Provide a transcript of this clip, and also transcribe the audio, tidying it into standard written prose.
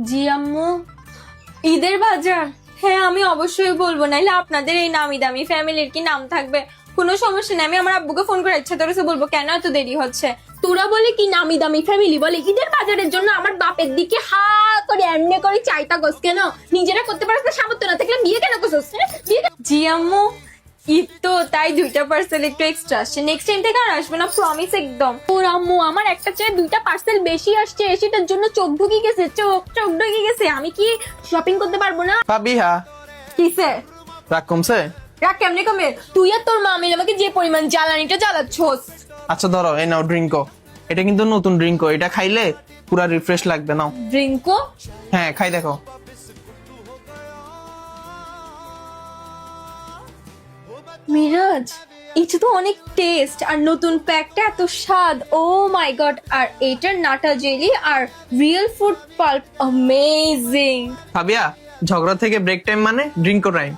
জি আম্মু, ঈদের বাজার। হ্যাঁ আমি অবশ্যই বলবো, নাইলে আপনাদের এই নামি দামি ফ্যামিলির কি নাম থাকবে? কোনো সমস্যা নেই, আমি আমার আব্বুকে ফোন করে ইচ্ছা তোর বলবো কেন এত দেরি হচ্ছে। তোরা বলে কি নামি দামি ফ্যামিলি বলে ঈদের বাজারের জন্য আমার বাপের দিকে হা করে এমনি করে চাইতা গোস কেন? নিজেরা করতে পারছ না, সামর্থ্য না থাকলে বিয়ে কেন করছিস? জি আম্মু, ঈদ তো তাই 2টা পার্সেল একটু এক্সট্রা আসছে, নেক্সট টাইম থেকে আর আসবে না, প্রমিস একদম। ওর আম্মু আমার একটা চেয়ে 2টা পার্সেল বেশি আসছে, সেটার জন্য চোখ ঢুকে গেছে, চোখ ঢুকে গেছে, আমি কি শপিং করতে পারবো না? পাবিহা কিসে রাগ কমছে? রাগ কেমনে কমে? তুই আর তোর মামির আমাকে যে পরিমাণ জ্বালানিটা জ্বালাচ্ছস। আচ্ছা ধরো এই নাও ড্রিঙ্কো, এটা কিন্তু নতুন ড্রিঙ্কো, এটা খাইলে পুরা রিফ্রেশ লাগবে। নাও। ড্রিঙ্কও? হ্যাঁ খাই দেখো। মিরাজ, এটা তো অনেক টেস্ট, আর নতুন প্যাকটা এত স্বাদ, ও মাই গড। আর এটার নাটা জেলি আর রিয়েল ফুড পাল্প, অ্যামেজিং। পাবিয়া, ঝগড়া থেকে ব্রেক টাইম মানে ড্রিঙ্কো টাইম।